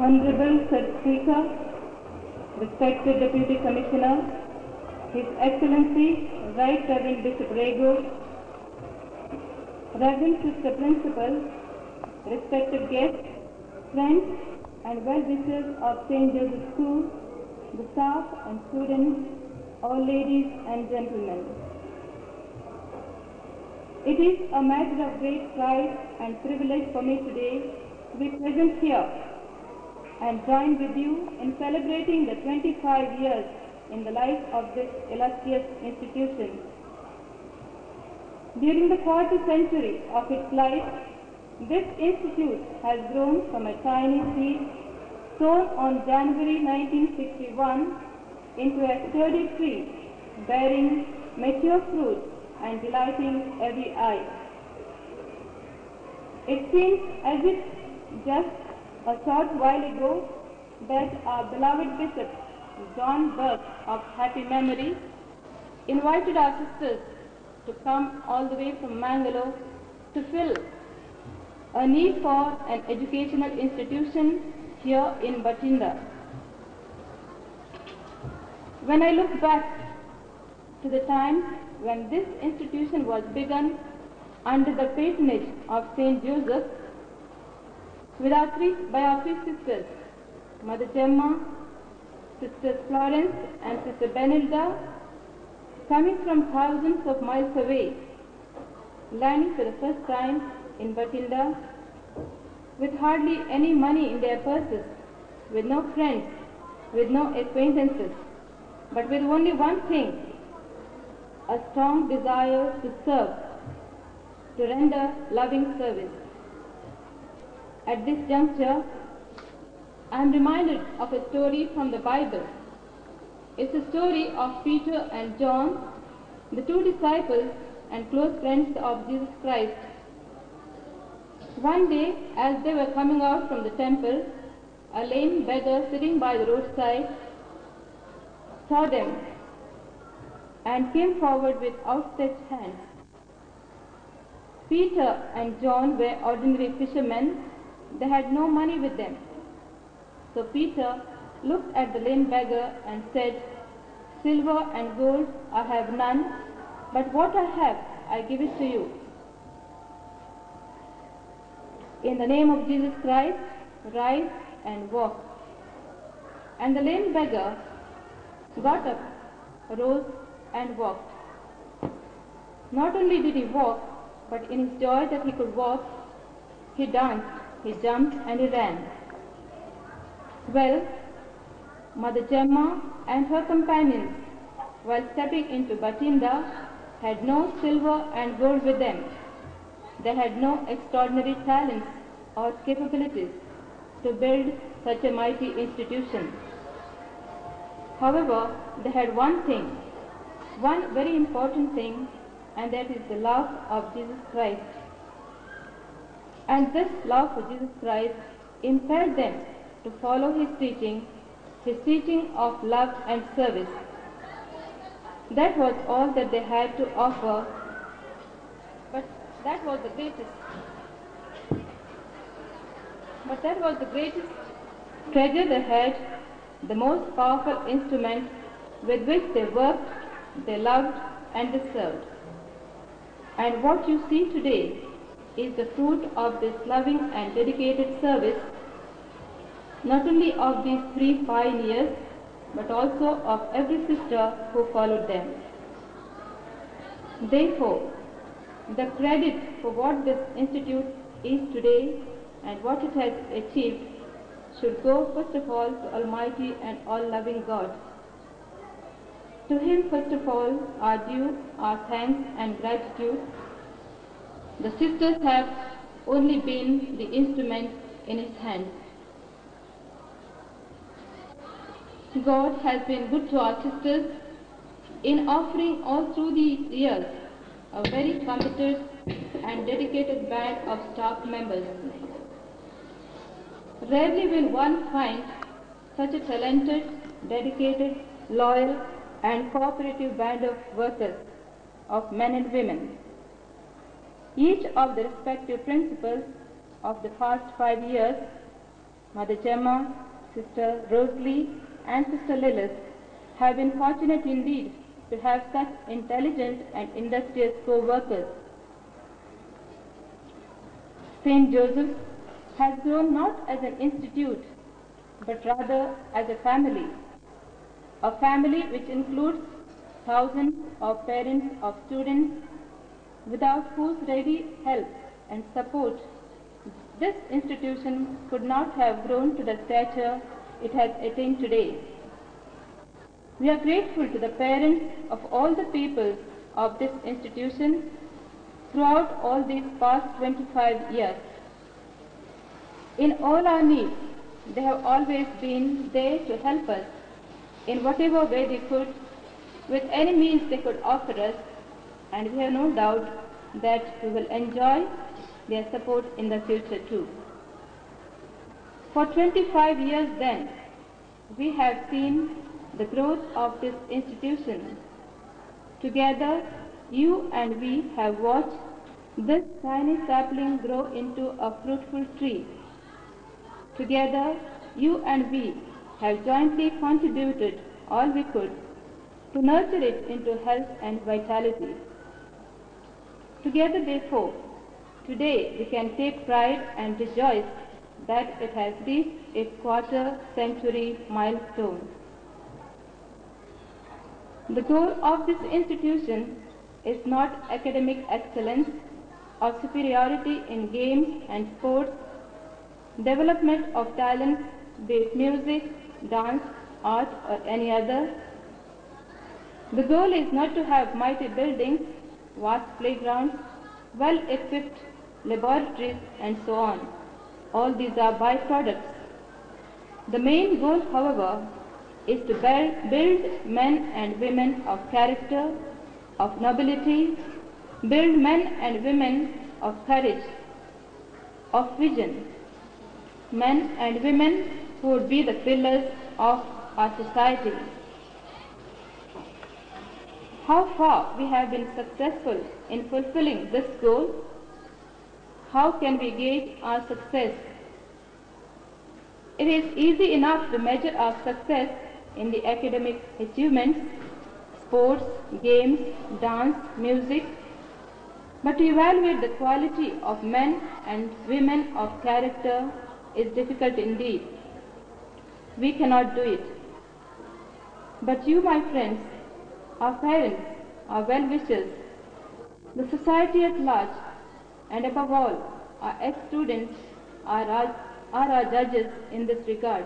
Honorable Sir Speaker, respected Deputy Commissioner, His Excellency Right Reverend Bishop Rego, Reverend Sister Principal, respected guests, friends and well-wishers of St. Joseph School, the staff and students, all ladies and gentlemen. It is a matter of great pride and privilege for me today to be present here and join with you in celebrating the 25 years in the life of this illustrious institution. During the quarter century of its life, this institute has grown from a tiny seed sown on January 1961 into a sturdy tree bearing mature fruit and delighting every eye. It seems as if just a short while ago that our beloved Bishop John Burke of happy memory invited our sisters to come all the way from Mangalore to fill a need for an educational institution here in Bathinda. When I look back to the time when this institution was begun under the patronage of St. Joseph by our three sisters, Mother Gemma, Sisters Florence and Sister Benilda, coming from thousands of miles away, landing for the first time in Bathinda, with hardly any money in their purses, with no friends, with no acquaintances, but with only one thing, a strong desire to serve, to render loving service. At this juncture, I am reminded of a story from the Bible. It's the story of Peter and John, the two disciples and close friends of Jesus Christ. One day, as they were coming out from the temple, a lame beggar sitting by the roadside saw them and came forward with outstretched hands. Peter and John were ordinary fishermen. They had no money with them. So Peter looked at the lame beggar and said, "Silver and gold I have none, but what I have I give it to you. In the name of Jesus Christ, rise and walk." And the lame beggar got up, rose and walked. Not only did he walk, but in his joy that he could walk, he danced, he jumped and he ran. Well, Mother Gemma and her companions, while stepping into Bathinda, had no silver and gold with them. They had no extraordinary talents or capabilities to build such a mighty institution. However, they had one thing, one very important thing, and that is the love of Jesus Christ. And this love for Jesus Christ impelled them to follow his teaching of love and service. That was all that they had to offer, but that was the greatest treasure they had, the most powerful instrument with which they worked, they loved and they served. And what you see today is the fruit of this loving and dedicated service, not only of these three pioneers, but also of every sister who followed them. Therefore, the credit for what this institute is today and what it has achieved should go first of all to Almighty and all-loving God. To Him first of all are due our thanks and gratitude. The sisters have only been the instrument in His hands. God has been good to our sisters in offering all through the years a very committed and dedicated band of staff members. Rarely will one find such a talented, dedicated, loyal and cooperative band of workers, of men and women. Each of the respective principals of the past 5 years Mother Gemma, Sister Rosalie, and Sister Lilith have been fortunate indeed to have such intelligent and industrious co-workers. St. Joseph has grown not as an institute, but rather as a family which includes thousands of parents of students without whose ready help and support this institution could not have grown to the stature it has attained today. We are grateful to the parents of all the pupils of this institution throughout all these past 25 years. In all our needs, they have always been there to help us in whatever way they could, with any means they could offer us, and we have no doubt that we will enjoy their support in the future too. For 25 years then, we have seen the growth of this institution. Together, you and we have watched this tiny sapling grow into a fruitful tree. Together, you and we have jointly contributed all we could to nurture it into health and vitality. Together, therefore, today we can take pride and rejoice that it has reached its quarter-century milestone. The goal of this institution is not academic excellence or superiority in games and sports, development of talents, be it music, dance, art, or any other. The goal is not to have mighty buildings, vast playgrounds, well-equipped laboratories, and so on. All these are byproducts. The main goal, however, is to build men and women of character, of nobility, build men and women of courage, of vision, men and women who would be the pillars of our society. How far we have been successful in fulfilling this goal? How can we gauge our success? It is easy enough to measure our success in the academic achievements, sports, games, dance, music, but to evaluate the quality of men and women of character is difficult indeed. We cannot do it. But you, my friends, our parents, our well-wishers, the society at large, and above all, our ex-students are our judges in this regard.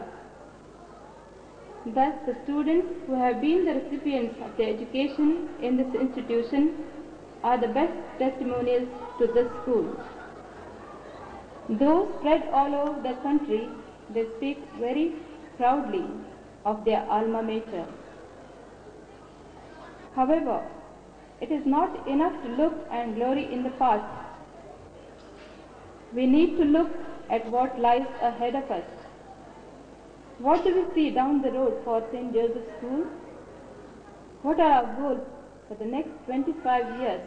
Thus, the students who have been the recipients of their education in this institution are the best testimonials to this school. Though spread all over the country, they speak very proudly of their alma mater. However, it is not enough to look and glory in the past. We need to look at what lies ahead of us. What do we see down the road for St. Joseph's School? What are our goals for the next 25 years,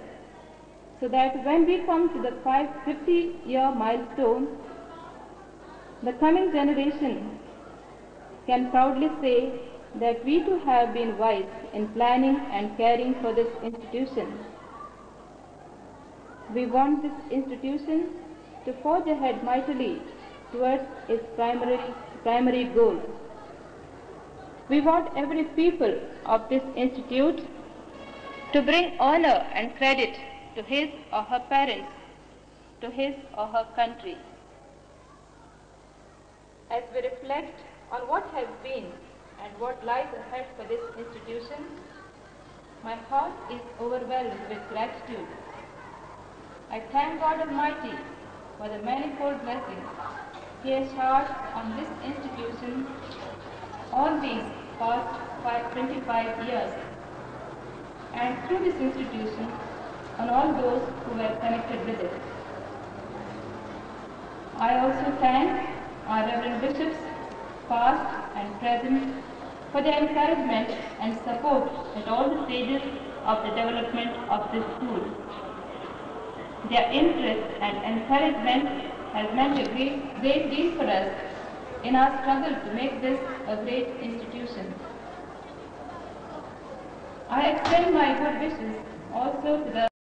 so that when we come to the 50-year milestone, the coming generation can proudly say that we too have been wise in planning and caring for this institution. We want this institution to forge ahead mightily towards its primary goal. We want every pupil of this institute to bring honor and credit to his or her parents, to his or her country. As we reflect on what has been and what lies ahead for this institution, my heart is overwhelmed with gratitude. I thank God Almighty for the manifold blessings He has showered on this institution all these past 25 years, and through this institution on all those who were connected with it. I also thank our Reverend Bishops, past and present, for their encouragement and support at all the stages of the development of this school. Their interest and encouragement has meant a great deal for us in our struggle to make this a great institution. I extend my good wishes also to the